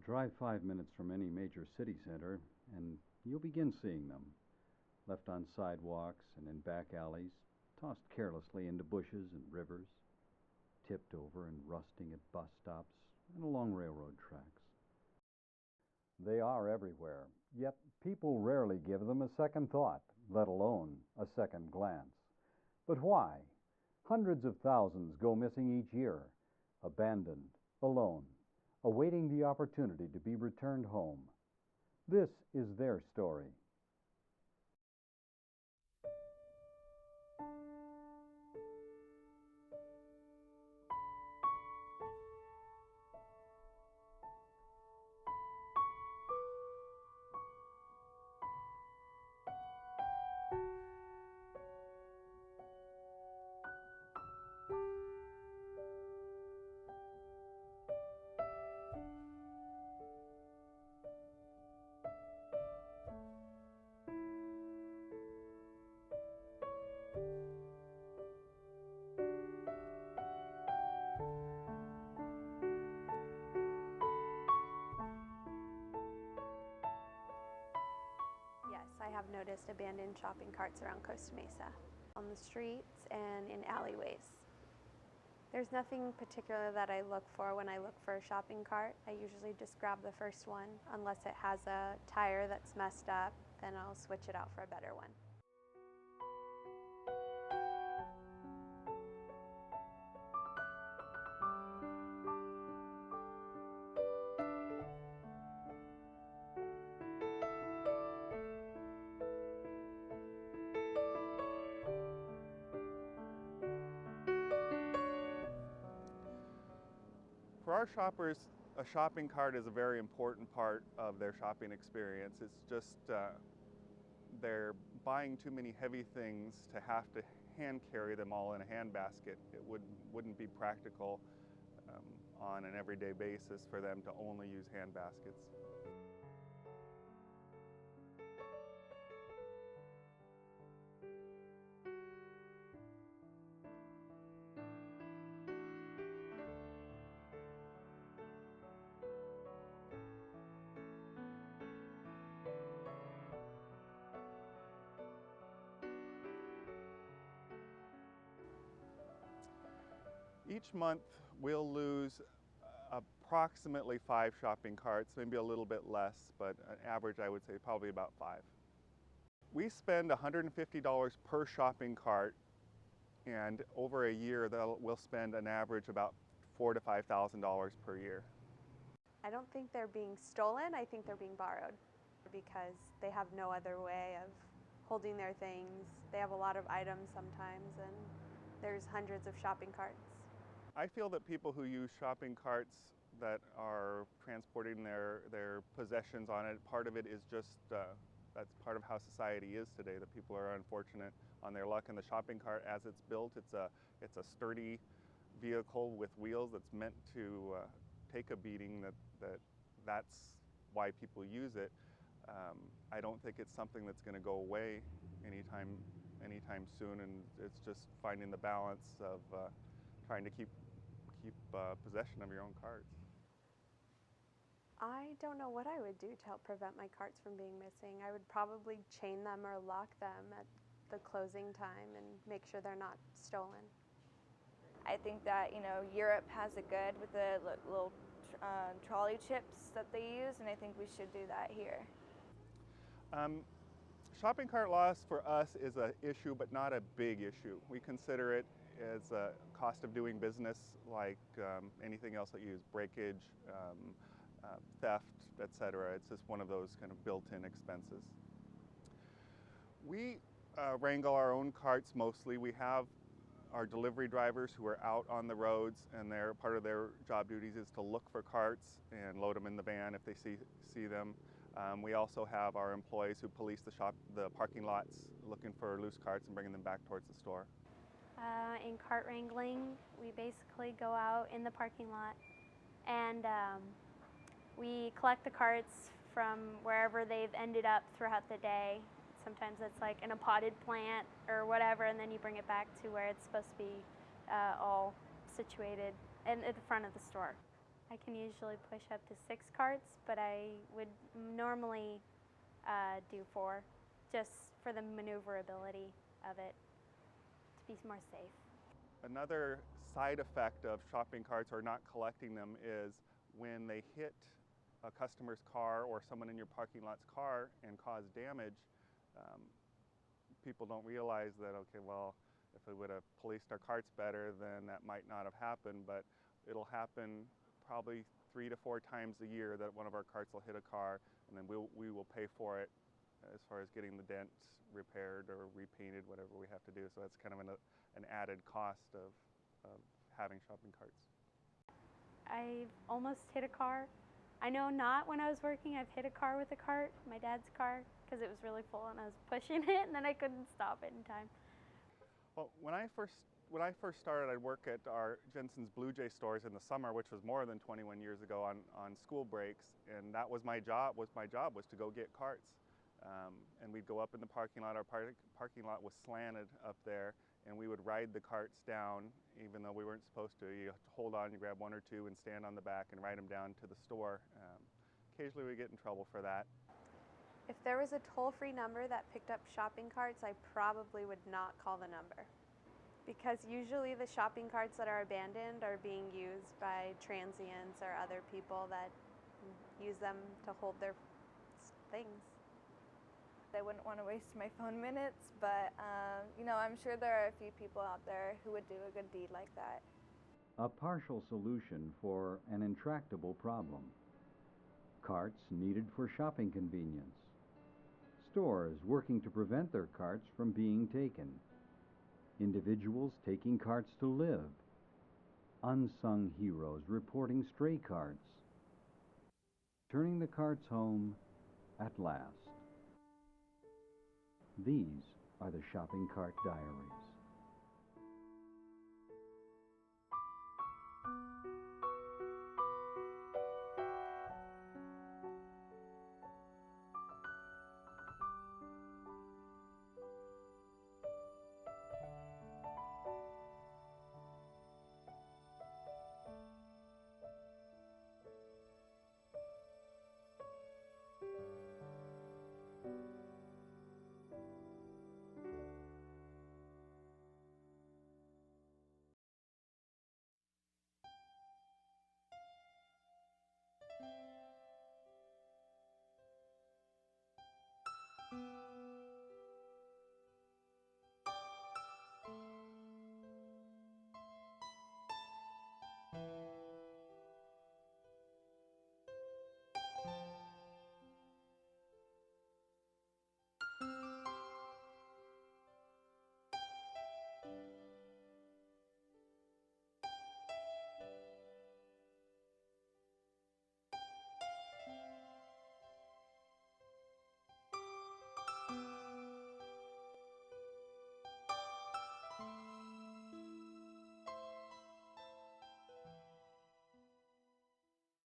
Drive 5 minutes from any major city center, and you'll begin seeing them, left on sidewalks and in back alleys, tossed carelessly into bushes and rivers, tipped over and rusting at bus stops and along railroad tracks. They are everywhere, yet people rarely give them a second thought, let alone a second glance. But why? Hundreds of thousands go missing each year, abandoned, alone, awaiting the opportunity to be returned home. This is their story. I have noticed abandoned shopping carts around Costa Mesa, on the streets and in alleyways. There's nothing particular that I look for when I look for a shopping cart. I usually just grab the first one. Unless it has a tire that's messed up, then I'll switch it out for a better one. For our shoppers, a shopping cart is a very important part of their shopping experience. It's just they're buying too many heavy things to have to hand carry them all in a handbasket. It wouldn't be practical on an everyday basis for them to only use hand baskets. Each month we'll lose approximately 5 shopping carts, maybe a little bit less, but an average I would say probably about 5. We spend $150 per shopping cart, and over a year we'll spend an average about $4,000 to $5,000 per year. I don't think they're being stolen, I think they're being borrowed because they have no other way of holding their things. They have a lot of items sometimes, and there's hundreds of shopping carts. I feel that people who use shopping carts that are transporting their possessions on it, part of it is just, that's part of how society is today, that people are unfortunate on their luck. And the shopping cart, as it's built, it's a sturdy vehicle with wheels that's meant to take a beating. That's why people use it. I don't think it's something that's going to go away anytime soon, and it's just finding the balance of trying to keep possession of your own carts. I don't know what I would do to help prevent my carts from being missing. I would probably chain them or lock them at the closing time and make sure they're not stolen. I think that, Europe has it good with the little trolley chips that they use, and I think we should do that here. Shopping cart loss for us is an issue, but not a big issue. We consider it as a cost of doing business, like anything else that you use, breakage, theft, etc. It's just one of those kind of built-in expenses. We wrangle our own carts mostly. We have our delivery drivers who are out on the roads, and part of their job duties is to look for carts and load them in the van if they see them. We also have our employees who police the parking lots, looking for loose carts and bringing them back towards the store. In cart wrangling, we basically go out in the parking lot and we collect the carts from wherever they've ended up throughout the day. Sometimes it's like in a potted plant or whatever, and then you bring it back to where it's supposed to be all situated at the front of the store. I can usually push up to 6 carts, but I would normally do 4, just for the maneuverability of it, to be more safe. Another side effect of shopping carts or not collecting them is when they hit a customer's car or someone in your parking lot's car and cause damage, people don't realize that, okay, well, if we would have policed our carts better, then that might not have happened, but it'll happen probably 3 to 4 times a year that one of our carts will hit a car, and then we will pay for it as far as getting the dents repaired or repainted, whatever we have to do. So that's kind of an added cost of having shopping carts. I've almost hit a car. I know not when I was working. I've hit a car with a cart, my dad's car, because it was really full and I was pushing it and then I couldn't stop it in time. Well, when I first started, I'd work at our Jensen's Blue Jay stores in the summer, which was more than 21 years ago, on school breaks, and that was my job. Was to go get carts, and we'd go up in the parking lot. Our parking lot was slanted up there, and we would ride the carts down, even though we weren't supposed to. You hold on, you grab 1 or 2, and stand on the back and ride them down to the store. Occasionally, we get in trouble for that. If there was a toll-free number that picked up shopping carts, I probably would not call the number. Because usually the shopping carts that are abandoned are being used by transients or other people that use them to hold their things. I wouldn't want to waste my phone minutes, but I'm sure there are a few people out there who would do a good deed like that. A partial solution for an intractable problem. Carts needed for shopping convenience. Stores working to prevent their carts from being taken. Individuals taking carts to live. Unsung heroes reporting stray carts. Turning the carts home at last. These are the Shopping Cart Diaries.